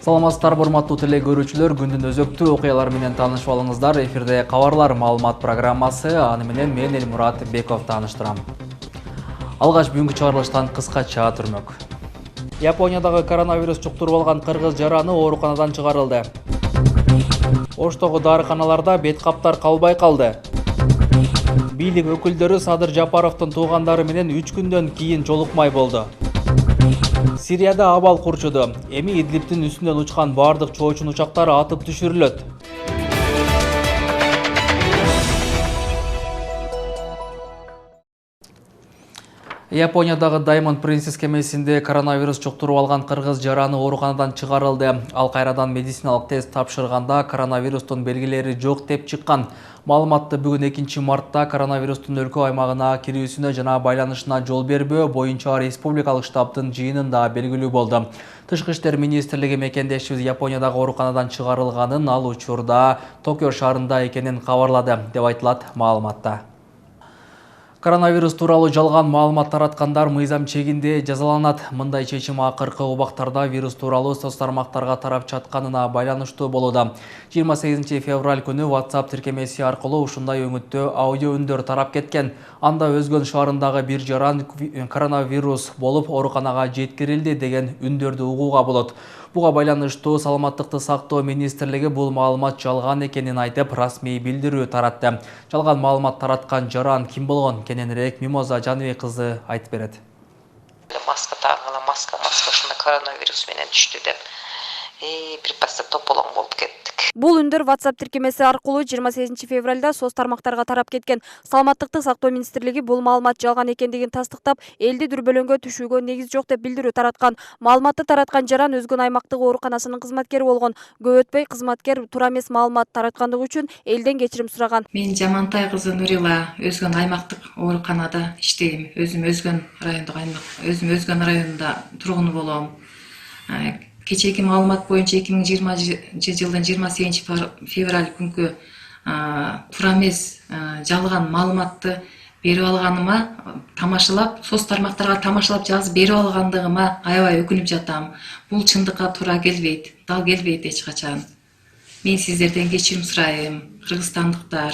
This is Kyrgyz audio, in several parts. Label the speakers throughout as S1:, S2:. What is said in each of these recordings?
S1: Саламатсыздар, урматтуу теле көрүүчүлөр, күндүн өзөктүү окуялары менен таанышып алыңыздар. Эфирде кабарлар маалымат программасы, аны менен мен Элмурат Беков тааныштырам. Алгач бүгүнкү чыгарылыштан кыскача түрмөк. Япониядагы коронавирус жуктуруп алган кыргыз жараны ооруканадан чыгарылды. Оштогу дарыканаларда бет каптар калбай калды. Бийлик өкүлдөрү Садыр Жапаровдун туугандары менен 3 күндөн кийин жолукмай болду. Сирияда абал курчуду. Эми Идлибтин үстүнөн учкан бардык чоочун учактар атып түшүрүлөт. Япониядагы Diamond Princess кемесинде коронавирус жуктуруп алган кыргыз жараны ооруканадан чыгарылды. Ал кайрадан медициналык тест тапшырганда коронавирустун белгилери жок деп чыккан. Маалыматты бүгүн 2 мартта коронавирустун өлкө аймагына кирүүсүнө жана байланышына жол бербөө боюнча республикалык штабтын жыйынында белгилүү болду. Тышкы иштер министрлиги мекендешибиз Япониядагы ооруканадан чыгарылганын, ал учурда Токио шаарында экенин кабарлады, деп айтылат маалыматта. Коронавирус тууралуу жалган маалымат тараткандар мыйзам чегинде жазаланат. Мындай чечим акыркы убактарда вирус тууралуу соц тармактарга тарап чатканына байланыштуу болууда. 28 февраль күнү WhatsApp тиркемеси аркылуу ушундай өңүттө аудио үндөр тарап кеткен. Анда Өзгөн шаарындагы бир жаран коронавирус болуп ооруканага жеткирилди деген үндөрдү угууга болот. Буга байланыштуу Саламаттыкты сактоо министрлиги бул маалымат жалган экенин айтып, расмий билдирүү таратты. Жалган маалымат тараткан жаран ким болгон? Кененирээк Мимоза Жаныбек кызы айтып берет.
S2: Маска тагыла, маска ушундай коронавирус менен түштү деп. Бир пасса тополоң болуп кеттик.
S3: Бул үндөр WhatsApp тиркемеси аркылуу 28 февралда соц тармактарга тарап кеткен. Саламаттыкты сактоо министрлиги бул маалымат жалган экендигин тастыктап, элди дүрбөлөңгө түшүүгө негиз жок деп билдирүү тараткан. Маалыматты тараткан жаран Өзгөн аймактык ооруканасынын кызматкери болгон. Көп өтпөй кызматкер туура эмес маалымат тараткандыгы үчүн элден кечирим сураган.
S4: Мен Жамантай кызы Нурила Өзгөн аймактык ооруканада иштейм. Өзүм Өзгөн районунда тургуну болом. Кечээки маалымат боюнча 2020 жылдын 28 февраль күнкү туура эмес жалган маалыматты берип алганыма тамашалап, соц тармактарга тамашалап жазып берип алгандыгыма аябай өкүнүп жатам. Бул чындыкка туура келбейт, дал келбейт эч качан. Мен сиздерден кечирим сурайм, кыргызстандыктар.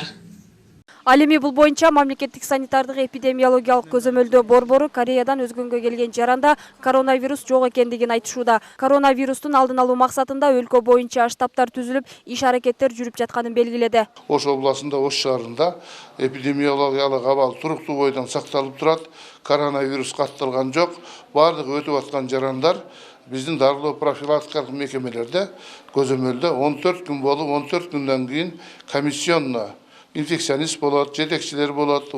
S3: Ал эми бул боюнча мамлекеттик санитардык эпидемиологиялык көзөмөлдөө борбору Кореядан Өзгөнгө келген жаранда коронавирус жок экендигин айтышууда. Коронавирустун алдын алуу максатында өлкө боюнча штабтар түзүлүп, иш-аракеттер жүрүп жатканын белгиледи.
S5: Ош областында, Ош шаарында эпидемиологиялык абал туруктуу бойдон сакталып турат. Коронавирус катталган жок. Бардык өтүп аткан жарандар биздин дарылоо профилактикалык мекемелерде көзөмөлдө 14 күн болуп, 14 күндөн кийин комиссионно инфекционист болот, жетекчилер болот,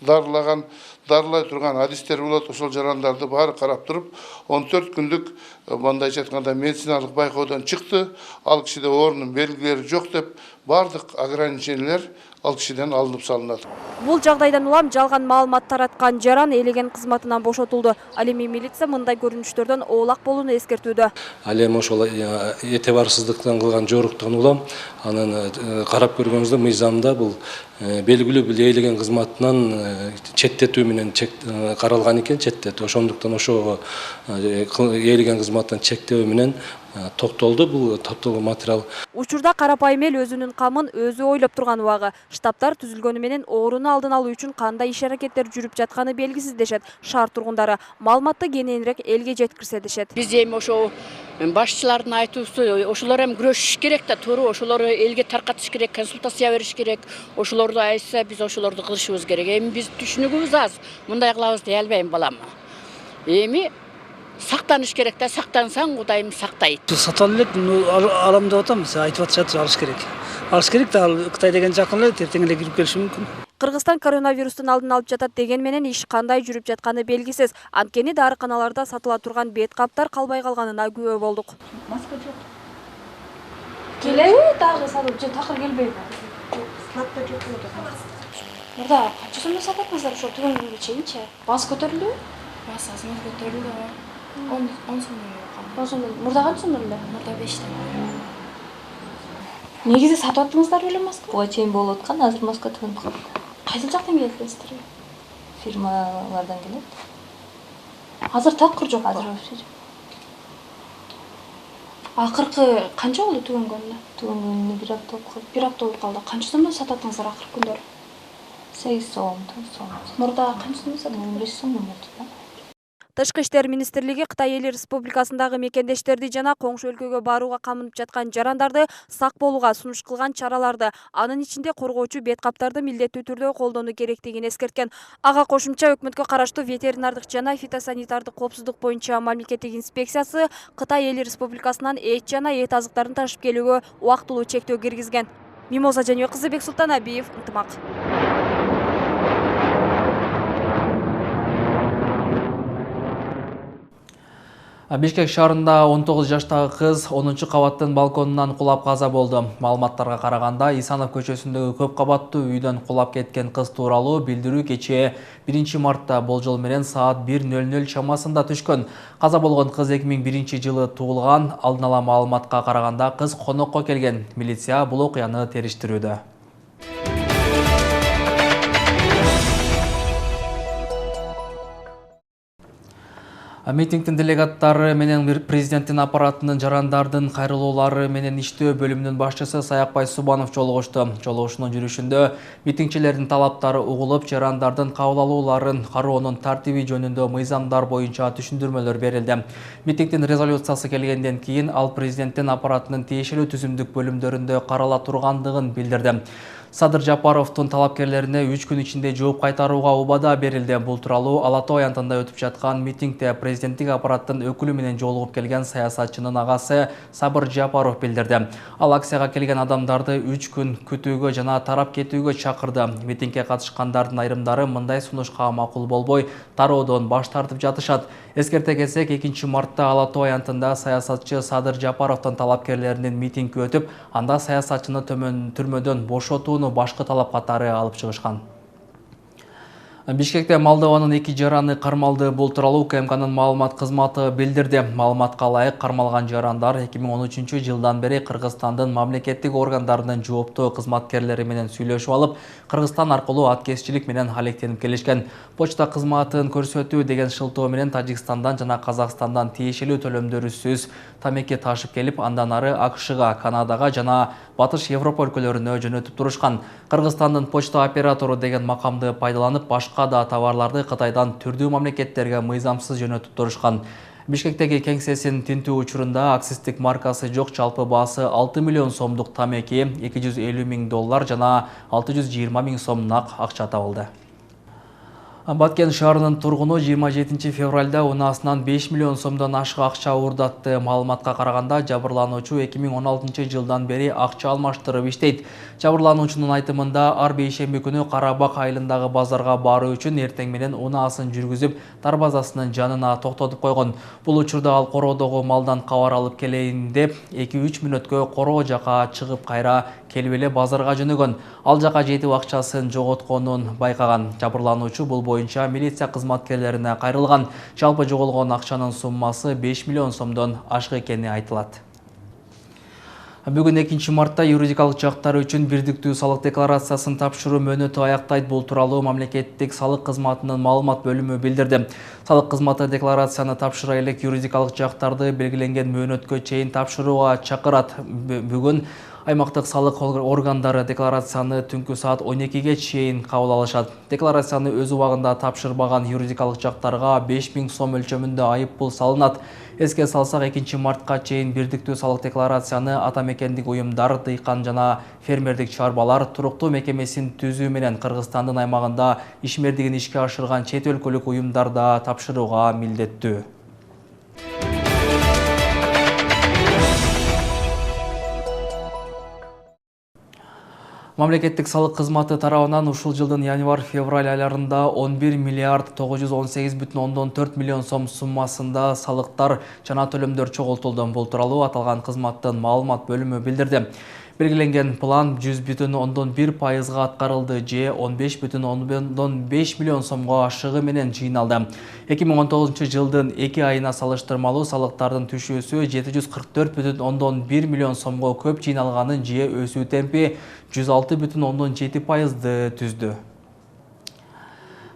S5: дарылай турган адистер болот, ошол жарандарды баары карап туруп, 14 күндүк мындайча айтканда медициналык байкоодон чыкты. Ал кишиде оорунун белгилери жок деп бардык ограничениялер ал кишиден алынып салынат.
S3: Бул жагдайдан улам жалган маалымат тараткан жаран элеген кызматынан бошотулду. Ал эми милиция мындай көрүнүштөрдөн оолак болууну эскертүүдө.
S6: Ал эми ошол этибарсыздыктан кылган жоруктан улам анын карап көргөнүбүздө мыйзамда бул белгилүү бир элеген кызматынан четтетүү менен каралган экен, четтетүү. Ошондуктан ошого элеген кызматтан чектөө менен токтолду бул топтолгон материал.
S3: Учурда карапайым эл өзүнүн камын өзү ойлоп турган убагы. Штабтар түзүлгөнү менен ооруну алдын алуу үчүн кандай иш-аракеттер жүрүп жатканы белгисиз дешет шаар тургундары. Маалыматты кененирээк элге жеткирсе дешет.
S7: Биз эми ошо башчылардын айтуусу, ошолор эми күрөшүш керек да, туура ошолорду элге таркатыш керек, консультация бериш керек. Ошолорду айтса, биз ошолорду кылышыбыз керек. Эми биз түшүнүгүбүз аз. Мындай кылабыз дей албайм балам. Эми сактаныш керек да, сактансаң Кудайым сактайт.
S8: Саталы элек алам деп атам, айтып атышат, алыш керек. Алыш керек да, ал Кытай деген жакын эле, эртең эле кирип келиши мүмкүн.
S3: Кыргызстан коронавирустун алдын алып жатат деген менен иш кандай жүрүп жатканы белгисиз. Анткени дарыканаларда сатыла турган бет каптар калбай калганына күбө болдук.
S9: Маска жок. Келеби дагы сатып, же такыр келбейби? Сатып жок болот. Мурда канча сомдон сататсыздар ошо түгөн күнгө чейинчи? Баз көтөрүлдүбү?
S7: Баз азыр көтөрүлдү. 10 сомдон болгон.
S9: 10 сомдон. Мурда канча сомдон эле?
S7: Мурда 5 тен.
S9: Негизи сатып аттыңыздар беле маска?
S10: Буга чейин болуп аткан, азыр маска тыгынып калды.
S9: Кайсы жактан келдиңиздер?
S10: Фирмалардан келет.
S9: Азыр такыр жок.
S10: Азыр вообще жок.
S9: Акыркы канча болду түгөнгөнүнө?
S10: Түгөнгөнүнө 1 апта болуп калды.
S9: 1 апта болуп калды. Канча сомдон сататыңыздар акыркы күндөрү?
S10: 8 сом, 9 сом.
S9: Мурда канча сомдон сататыңыздар?
S10: 15 сомдон болду.
S3: Тышкы иштер министрлиги Кытай Эл Республикасындагы мекендештерди жана коңшу өлкөгө барууга камынып жаткан жарандарды сак болууга сунуш кылган чараларды, анын ичинде коргоочу бет каптарды милдеттүү түрдө колдонуу керектигин эскерткен. Ага кошумча өкмөткө караштуу ветеринардык жана фитосанитардык коопсуздук боюнча мамлекеттик инспекциясы Кытай Эл Республикасынан эт жана эт азыктарын ташып келүүгө убактылуу чектөө киргизген. Мимоза Жаныбек кызы, Бексултан Абиев, Ынтымак.
S1: Бишкек шаарында 19 жаштагы кыз 10 кабаттын балконунан кулап каза болду. Маалыматтарга караганда, Исанов көчөсүндөгү көп кабаттуу үйдөн кулап кеткен кыз тууралуу билдирүү кечээ 1 мартта болжол менен саат 1:00 чамасында түшкөн. Каза болгон кыз 2001 жылы туулган. Алдын ала маалыматка караганда, кыз конокко келген. Милиция бул окуяны териштирүүдө. Митингдин делегаттары менен президенттин аппаратынын жарандардын кайрылуулары менен иштөө бөлүмүнүн башчысы Саякбай Субанов жолугушту. Жолугушуунун жүрүшүндө митингчилердин талаптары угулуп, жарандардын кабыл алууларын кароонун тартиби жөнүндө мыйзамдар боюнча түшүндүрмөлөр берилди. Митингдин резолюциясы келгенден кийин ал президенттин аппаратынын тиешелүү түзүмдүк бөлүмдөрүндө карала тургандыгын билдирди. Садыр Жапаровдун талапкерлерине 3 күн ичинде жооп кайтарууга убада берилди. Бул тууралуу Ала Тоо аянтында өтүп жаткан митингде президенттик аппараттын өкүлү менен жолугуп келген саясатчынын агасы Сабыр Жапаров билдирди. Ал акцияга келген адамдарды 3 күн күтүүгө жана тарап кетүүгө чакырды. Митингге катышкандардын айрымдары мындай сунушка макул болбой, тароодон баш тартып жатышат. Эскерте кетсек, 2 мартта Ала Тоо аянтында саясатчы Садыр Жапаровдун талапкерлеринин митинги өтүп, анда саясатчыны түрмөдөн бошотууну башкы талап катары алып чыгышкан. Бишкекте Молдованын 2 жараны кармалды. Бул тууралуу УКМКнын маалымат кызматы билдирди. Маалыматка ылайык, кармалган жарандар 2013 жылдан бери Кыргызстандын мамлекеттик органдарынын жооптуу кызматкерлери менен сүйлөшүп алып, Кыргызстан аркылуу аткезчилик менен алектенип келишкен. Почта кызматын көрсөтүү деген шылтоо менен Тажикстандан жана Казакстандан тиешелүү төлөмдөрүсүз тамеки ташып келип, андан ары АКШга, Канадага жана Батыш Европа өлкөлөрүнө жөнөтүп турушкан. Кыргызстандын почта оператору деген макамды пайдаланып, башка да товарларды Кытайдан түрдүү мамлекеттерге мыйзамсыз жөнөтүп турушкан. Бишкектеги кеңсесин тинтүү учурунда акцистик маркасы жок жалпы баасы 6 миллион сомдук тамеки, $250 000 жана 620 000 сом нак акча табылды. Баткен шаарынын тургуну 27 февралда унаасынан 5 миллион сомдон ашык акча уурдатты. Маалыматка караганда, жабырлануучу 2016 жылдан бери акча алмаштырып иштейт. Жабырлануучунун айтымында, ар бейшемби күнү Карабак айылындагы базарга баруу үчүн эртең менен унаасын жүргүзүп, дарбазасынын жанына токтотуп койгон. Бул учурда ал короодогу малдан кабар алып келейин деп 2-3 мүнөткө короо жака чыгып кайра келип эле базарга жөнөгөн. Ал жака жетип акчасын жоготконун байкаган. Жабырлануучу бул боюнча милиция кызматкерлерине кайрылган. Жалпы жоголгон акчанын суммасы 5 миллион сомдон ашык экени айтылат. Бүгүн 2 мартта юридикалык жактар үчүн бирдиктүү салык декларациясын тапшыруу мөөнөтү аяктайт. Бул тууралуу мамлекеттик салык кызматынын маалымат бөлүмү билдирди. Салык кызматы декларацияны тапшыра элек юридикалык жактарды белгиленген мөөнөткө чейин тапшырууга чакырат. Бүгүн аймактык салык органдары декларацияны түнкү саат 12-ге чейин кабыл алышат. Декларацияны өз убагында тапшырбаган юридикалык жактарга 5000 сом өлчөмүндө айып пул салынат. Эске салсак, 2 мартка чейин бирдиктүү салык декларацияны ата мекендик уюмдар, дыйкан жана фермердик чарбалар туруктуу мекемесин түзүү менен Кыргызстандын аймагында ишмердигин ишке ашырган чет өлкөлүк уюмдарда тапшырууга милдеттүү. Мамлекеттик салык кызматы тарабынан ушул жылдын январь-февраль айларында 11 миллиард 918,4 миллион сом суммасында салыктар жана төлөмдөр чогултулду. Бул тууралуу аталган кызматтын маалымат бөлүмү билдирди. Белгиленген план 100,1% аткарылды же 15,5 миллион сомго ашыгы менен жыйналды. 2019 жылдын 2 айына салыштырмалуу салыктардын түшүүсү 744,1 миллион сомго көп жыйналганын же өсүү темпи 106,7%ды түздү.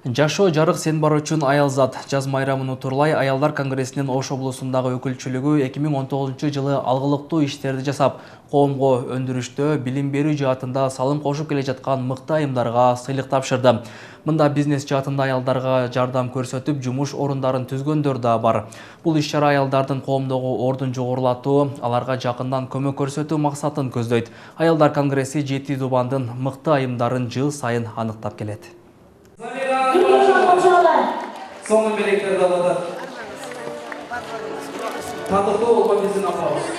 S1: Жашоо жарык сен бар үчүн аялзат. Жаз майрамын утурлай Аялдар конгрессинин Ош облусундагы өкүлчүлүгү 2019 жылы алгылыктуу иштерди жасап, коомго өндүрүштө, билим берүү жаатында салым кошуп келе жаткан мыкты айымдарга сыйлык тапшырды. Мында бизнес жаатында аялдарга жардам көрсөтүп, жумуш орундарын түзгөндөр да бар. Бул иш-чара аялдардын коомдогу ордун жогорулатуу, аларга жакындан көмөк көрсөтүү максатын көздөйт. Аялдар конгресси 7 Дубандын мыкты айымдарын жыл сайын аныктап келет.
S11: Соңын белектерді алады. Татықты олға біздің апауыз.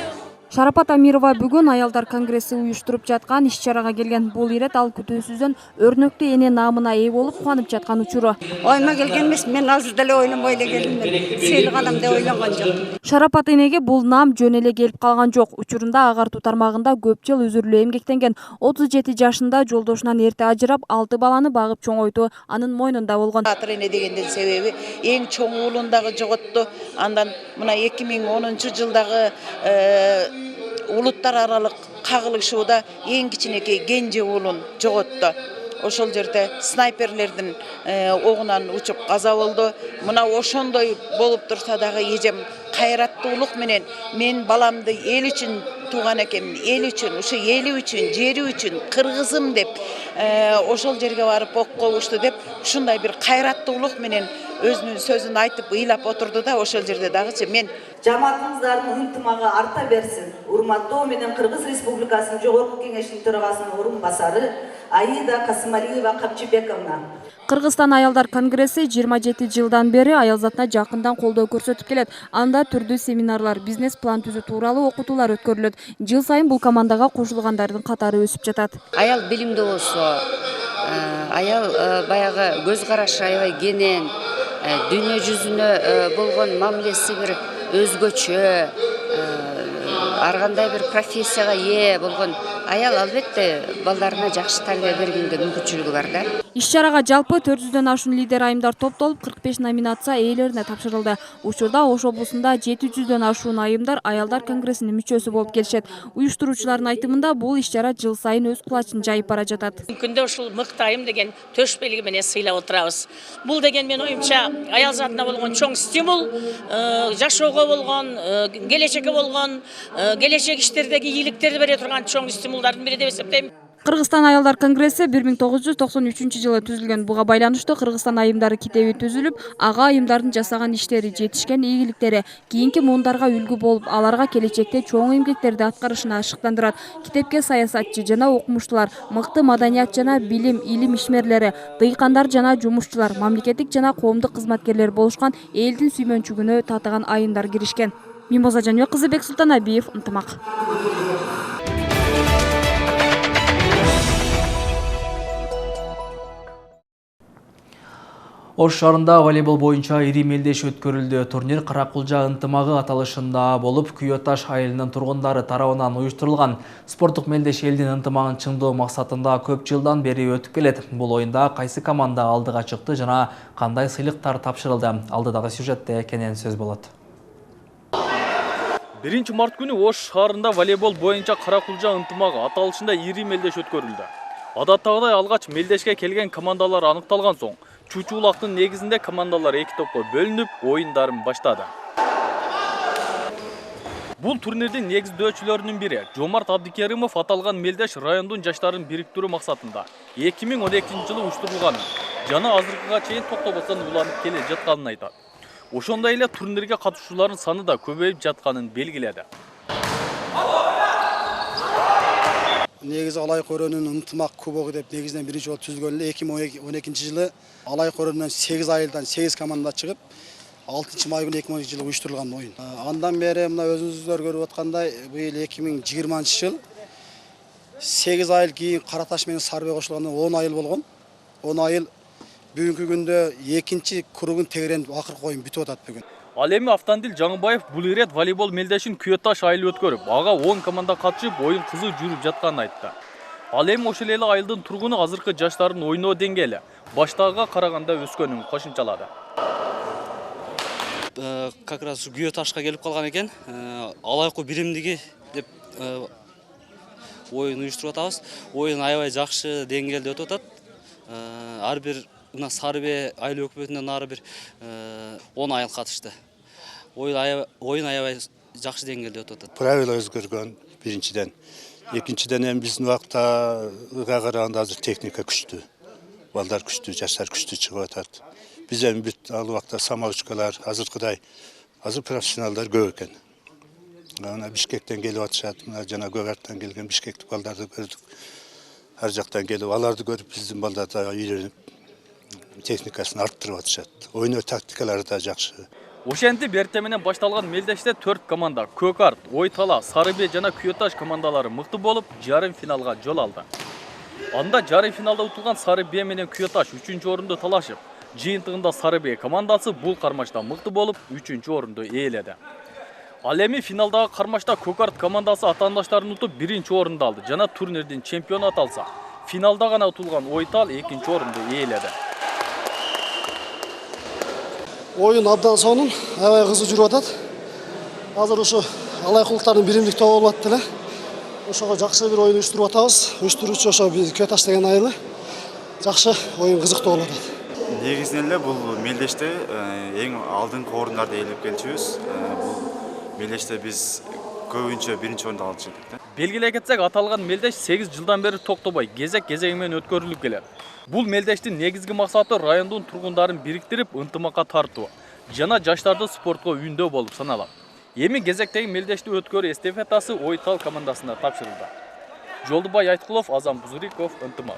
S3: Шарапат Амирова бүгін Аялдар конгресси уюштуруп жаткан иш-чарага келген. Бул ирет ал күтүүсүздөн өрнөктүү эне наамына ээ болуп кубанып жаткан учуру.
S12: Ойма келген эмес, мен азыр деле ойлонбой эле келдим. Сыйлык алам деп ойлонгон жок.
S3: Шарапат энеге бул наам жөн эле келип калган жок. Учурунда агартуу тармагында көп жыл үзүрүлүү эмгектенген. 37 жашында жолдошунан эрте ажырап, 6 баланы багып чоңойтуу анын мойнунда болгон.
S12: Батыр эне дегендин себеби эң чоң уулун дагы жоготту. Андан мына 2010-жылдагы улуттар аралык кагылышууда эң кичинекей кенже уулун жоготту. Ошол жерде снайперлердин огунан учуп каза болду. Мына ошондой болуп турса дагы эжем кайраттуулук менен мен баламды эл үчүн тууган экенмин, эл үчүн, ушу эли үчүн, жери үчүн, кыргызым деп ошол жерге барып окко ушту деп ушундай бир кайраттуулук менен өзүнүн сөзүн айтып ыйлап отурду да ошол жерде дагычы мен
S13: жамаатыңыздардын ынтымагы арта берсин. Урматтоо менен Кыргыз Республикасынын Жогорку Кеңешинин төрагасынын орун басары Аида Касымалиева Капчыбековна.
S3: Кыргызстан Аялдар конгресси 27 жылдан бери аялзатына жакындан колдоо көрсөтүп келет. Анда түрдүү семинарлар, бизнес план түзүү тууралуу окутуулар өткөрүлөт. Жыл сайын бул командага кошулгандардын катары өсүп жатат.
S7: Аял билимдүү болсо, аял баягы көз карашы аябай кенен, дүйнө жүзүнө болгон мамилеси бир өзгөчө, ар кандай бир профессияга ээ болгон аял албетте балдарына жакшы тарбия бергенге мүмкүнчүлүгү бар да.
S3: Иш-чарага жалпы 400дөн ашуун лидер айымдар топтолуп 45 номинация ээлерине тапшырылды. Учурда Ош облусунда 700дөн ашуун айымдар Аялдар конгрессинин мүчөсү болуп келишет. Уюштуруучулардын айтымында бул иш-чара жыл сайын өз кулачын жайып бара жатат.
S7: Күндө ушул мыкты айым деген төш белги менен сыйлап отурабыз. Бул деген мен оюмча аял затына болгон чоң стимул, жашоого болгон, келечекке болгон, келечек иштердеги ийгиликтерди бере турган чоң стимулдардын бири деп эсептейм.
S3: Кыргызстан Аялдар конгресси 1993-жылы түзүлгөн. Буга байланыштуу Кыргызстан айымдары китеби түзүлүп, ага айымдардын жасаган иштери, жетишкен ийгиликтери кийинки муундарга үлгү болуп, аларга келечекте чоң эмгектерди аткарышына ашыктандырат. Китепке саясатчы жана окумуштуулар, мыкты маданият жана билим, илим ишмерлери, дыйкандар жана жумушчулар, мамлекеттик жана коомдук кызматкерлер болушкан элдин сүймөнчүгүнө татыган айымдар киришкен. Мимоза Жаныбек кызы, Бексултан Абиев, Ынтымак.
S1: Ош шаарында волейбол боюнча ири мелдеш өткөрүлдү. Турнир Каракулжа ынтымагы аталышында болуп, Күйөташ айылынын тургундары тарабынан уюштурулган. Спорттук мелдеш элдин ынтымагын чыңдоо максатында көп жылдан бери өтүп келет. Бул оюнда кайсы команда алдыга чыкты жана кандай сыйлыктар тапшырылды? Алдыдагы сюжетте кенен сөз болот.
S14: 1 март күнү Ош шаарында волейбол боюнча Каракулжа ынтымагы аталышында ири мелдеш өткөрүлдү. Адаттагыдай алгач мелдешке келген командалар аныкталган соң, чучуулактын негизинде командалар 2 топко бөлүнүп, оюндарын баштады. Бул турнирдин негиздөөчүлөрүнүн бири Жомарт Абдикеримов аталган мелдеш райондун жаштарын бириктирүү максатында 2012-жылы уюштурулганын жана азыркыга чейин токтобостон уланып келе жатканын айтат. Ошондой эле турнирге катышуучулардын саны да көбөйүп жатканын белгиледи.
S15: Негизи Алай Көрөнүн ынтымак кубогу деп негизинен биринчи болуп түзүлгөн эле 2012-жылы Алай Көрөнүнөн 8 айылдан 8 команда чыгып 6-май күнү 2012-жылы уюштурулган оюн. Андан бери мына өзүңүздөр көрүп аткандай быйыл 2020-жыл 8 айыл кийин Караташ менен Сарбай кошулганда 10 айыл болгон. 10 айыл бүгүнкү күндө экинчи кругун тегеренип акыркы оюн бүтүп атат бүгүн.
S14: Ал эми Автандил Жаңыбаев бул ирет волейбол мелдешин Күйөташ айылы өткөрүп, ага 10 команда катышып, оюн кызуу жүрүп жатканын айтты. Ал эми ошол эле айылдын тургуну азыркы жаштардын ойноо деңгээли баштагыга караганда өскөнүн кошумчалады.
S16: Как раз Күйөташка келип калган экен. Алайкы биримдиги деп оюн уюштуруп атабыз. Оюн аябай жакшы деңгээлде өтүп атат. Ар бир мына Сарыбе айыл өкмөтүнөн нары бир 10 айыл катышты. Oyun аябай жакшы деңгээлде өтүп атат.
S17: Правила өзгөргөн биринчиден. Экинчиден эми биздин убакта караганда азыр техника күчтүү. Балдар күчтүү, жаштар күчтүү чыгып атат. Биз эми бүт ал убакта самоучкалар азыркыдай азыр профессионалдар көп экен. Мына Бишкектен келип атышат, мына жана Көгарттан келген бишкектик балдарды көрдүк. Ар жактан келип, аларды көрүп биздин балдар да үйрөнүп техникасын арттырып атышат. Ойноо тактикалары да жакшы.
S14: Ошентип эртең менен башталган мелдеште 4 команда Көкарт, Ойтала, Сарыбе жана Күйөташ командалары мыкты болуп, жарым финалга жол алды. Анда жарым финалда утулган Сарыбе менен Күйөташ 3-орунду талашып, жыйынтыгында Сарыбе командасы бул кармашта мыкты болуп, 3-орунду ээледи. Ал эми финалдагы кармашта Көкарт командасы атаандаштарын утуп 1-орунду алды жана турнирдин чемпиону аталса, финалда гана утулган Ойтал 2-орунду ээледи.
S18: Oyun abdan sonun aябай кызуу жүрүп атат. Азыр ушу алайкулуктардын биримдикте болуп атты эле. Ошого жакшы бир оюн уюштуруп атабыз. Уюштуруучу ошо Күйөташ деген айылы. Жакшы оюн кызыктуу болуп атат.
S19: Негизинен эле бул мелдеште эң алдыңкы орундарды ээлеп келчүбүз. Бул мелдеште биз көбүнчө 1-орунду алып чыктык.
S14: Белгилей кетсек, аталган мелдеш 8 жылдан бери токтобой кезек-кезеги менен өткөрүлүп келет. Бул мелдештин негизги максаты райондун тургундарын бириктирип, ынтымакка тартуу жана жаштарды спортко үйүндөө болуп саналат. Эми кезектеги мелдешти өткөрүү эстафетасы Ойтал командасына тапшырылды. Жолдубай Айткулов, Азам Бузуриков, ынтымак.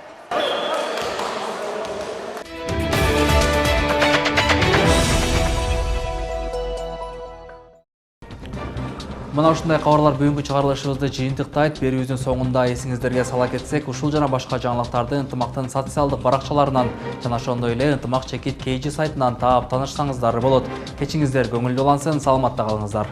S1: Мына ушундай кабарлар бүгүнкү чыгарылышыбызды жыйынтыктайт. Берүүбүздүн соңунда эсиңиздерге сала кетсек, ушул жана башка жаңылыктарды ынтымактын социалдык баракчаларынан жана ошондой эле ынтымак чекит KG сайтынан таап таанышсаңыздар болот. Кечиңиздер көңүлдүү улансын, саламатта калыңыздар.